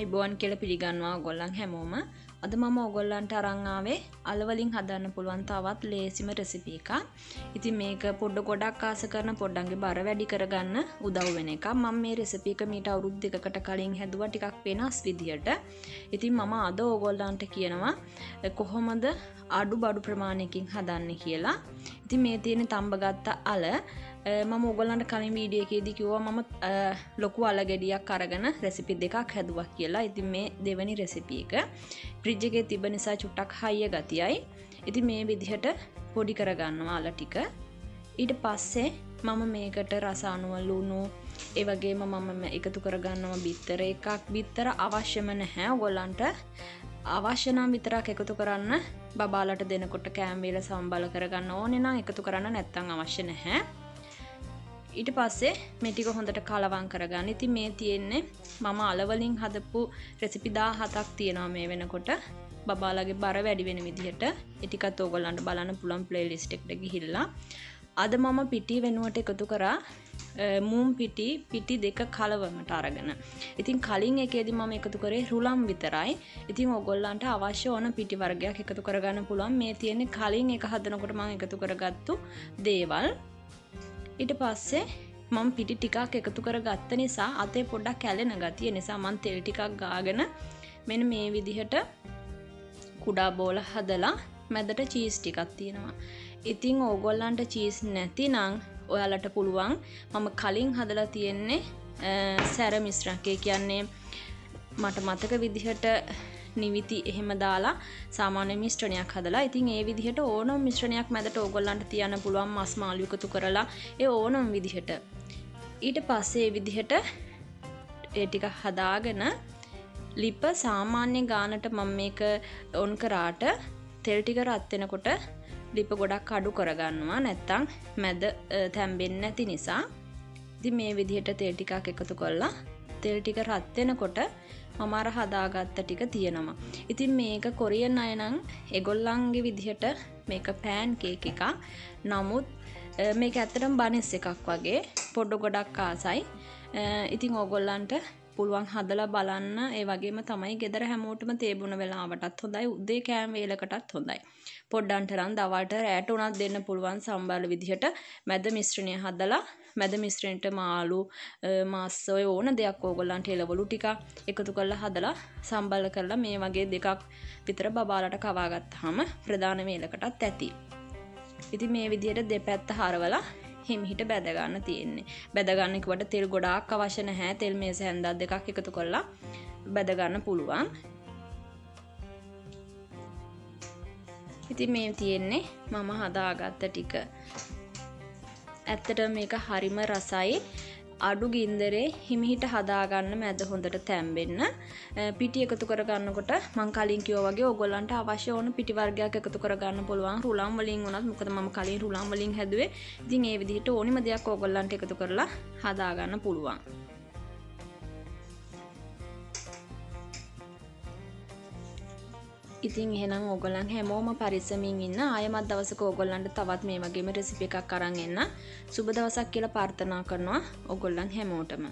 අයිබෝන් කියලා පිළිගන්නවා ඔයගොල්ලන් හැමෝම. අද මම ඔයගොල්ලන්ට අරන් ආවේ අල වලින් හදන්න පුළුවන් තවත් ලේසිම රෙසිපි එකක්. ඉතින් මේක ගොඩක් ආස කරන පොඩ්ඩන්ගේ බර වැඩි කරගන්න උදව් වෙන එකක්. මම මේ රෙසිපි එක මීට අවුරුදු දෙකකට කලින් හැදුවා ටිකක් වෙනස් විදියට. ඉතින් මම අද ඔයගොල්ලන්ට කියනවා කොහොමද අඩු බඩු ප්‍රමාණයකින් හදන්නේ කියලා. ඉතින් මේ තියෙන තඹගත්ත අල මම ඔයගොල්ලන්ට කලින් වීඩියෝ එකේදී කිව්වා මම ලොකු අල ගෙඩියක් අරගෙන රෙසිපි දෙකක් හැදුවා කියලා. ඉතින් මේ දෙවෙනි රෙසිපි එක ෆ්‍රිජ් එකේ තිබ්බ නිසා චුට්ටක් හයිය ගතියයි. ඉතින් මේ විදිහට පොඩි කරගන්නවා අල ටික. ඊට පස්සේ මම මේකට රස අණුව ලුණු ඒ වගේම මම එකතු කරගන්නවා බිත්තර එකක්. බිත්තර අවශ්‍යම නැහැ. ඔයගොල්ලන්ට අවශ්‍ය නම් විතරක් එකතු කරන්න. බබාලට දෙනකොට කෑම වේල සමබල කරගන්න ඕනේ නම් එකතු කරන්න, නැත්නම් අවශ්‍ය නැහැ. ඊට පස්සේ මේ ටික හොඳට කලවම් කරගන්න. ඉතින් මේ තියෙන්නේ මම අල වලින් හදපු රෙසිපි 17ක් තියෙනවා මේ වෙනකොට. බබාලගේ බර වැඩි වෙන විදිහට. ඒ ටිකත් ඕගොල්ලන්ට බලන්න පුළුවන් ප්ලේලිස්ට් එකට ගිහිල්ලා. අද මම පිටි වෙනුවට එකතු කරා මූම් පිටි දෙක කලවමට අරගෙන. ඉතින් කලින් එකේදී මම එකතු කරේ රුලම් විතරයි. ඉතින් ඕගොල්ලන්ට අවශ්‍ය ඕන පිටි වර්ගයක් එකතු කරගන්න පුළුවන්. මේ තියෙන්නේ කලින් එක හදනකොට මම එකතු කරගත්තු දේවල්. ඊට පස්සේ මම පිටි ටිකක් එකතු කරගත්ත නිසා අතේ පොඩ්ඩක් කැලෙන ගතිය නිසා මම තෙල් ටිකක් ගාගෙන මෙන්න මේ විදිහට කුඩා බෝල හදලා මැදට චීස් ටිකක් තියෙනවා. ඉතින් ඕගොල්ලන්ට චීස් නැතිනම් ඔයාලට පුළුවන් මම කලින් හදලා තියෙන්නේ සැර මිශ්‍රණයක්. ඒ කියන්නේ මට මතක විදිහට නිවිති එහෙම දාලා සාමාන්‍ය මිශ්‍රණයක් හදලා. ඉතින් ඒ විදිහට ඕනම මිශ්‍රණයක් මැදට ඕගොල්ලන්ට තියන්න පුළුවන් මස් මාළු එකතු කරලා ඒ ඕනම විදිහට. ඊට පස්සේ මේ විදිහට ඒ ටික හදාගෙන ලිප සාමාන්‍ය ගානට මම මේක ඔන් කරාට තෙල් ටික රත් වෙනකොට ලිප ගොඩක් අඩු කරගන්නවා. නැත්තම් මැද තැම්බෙන්නේ නැති නිසා. ඉතින් මේ විදිහට තෙල් ටිකක් එකතු කරලා තෙල් ටික රත් වෙනකොට මම අර හදාගත්ත ටික තියෙනවා. ඉතින් මේක කොරියන් අය නම් ඒගොල්ලන්ගේ විදිහට මේක පෑන්කේක් එකක්. නමුත් මේක ඇත්තටම බනිස් එකක් වගේ පොඩ ගොඩක් ආසයි. ඉතින් ඕගොල්ලන්ට පුළුවන් හදලා බලන්න. ඒ වගේම තමයි ගෙදර හැමෝටම තේබුණ වෙලාවටත් හොඳයි. උදේ කෑම වේලකටත් හොඳයි. පොඩ්ඩන්ට නම් දවල්ට රැට උනත් දෙන්න පුළුවන් සම්බල විදිහට මැද මිශ්‍රණය හදලා මැද මිශ්‍රණයට මාළු මාස් ඔය ඕන දෙයක් ඕගොල්ලන්ට එළවලු ටික එකතු කරලා හදලා සම්බල කරලා මේ වගේ දෙකක් විතර බබාලට කවා ගත්තාම ප්‍රධාන වේලකටත් ඇති. ඉතින් මේ විදිහට දෙපැත්ත හරවලා හිමිහිට බැද ගන්න තියෙන්නේ. බැද ගන්න කිව්වට තෙල් ගොඩාක් අවශ්‍ය නැහැ. තෙල් මේස හැන්දක් දෙකක් එකතු කරලා බැද ගන්න පුළුවන්. ඉතින් මේ තියෙන්නේ මම හදාගත්ත ටික. ඇත්තටම මේක හරිම රසයි. අඩු ගින්දරේ හිමිහිට හදාගන්න මැද හොඳට තැම්බෙන්න. පිටි එකතු කරගන්නකොට මම කලින් කිව්වා වගේ ඕගොල්ලන්ට අවශ්‍ය ඕන පිටි වර්ගයක් එකතු කරගන්න පුළුවන්. රුලම් වලින් උනත් මොකද මම කලින් රුලම් වලින් හැදුවේ. ඉතින් ඒ විදිහට ඕනිම දෙයක් ඕගොල්ලන්ට එකතු කරලා හදාගන්න පුළුවන්. ඉතින් එහෙනම් ඕගොල්ලන් හැමෝම පරිස්සමින් ඉන්න. ආයෙමත් දවසක ඕගොල්ලන්ට තවත් මේ වගේම රෙසිපි එකක් අරන් එන්න. සුබ දවසක් කියලා ප්‍රාර්ථනා කරනවා ඕගොල්ලන් හැමෝටම.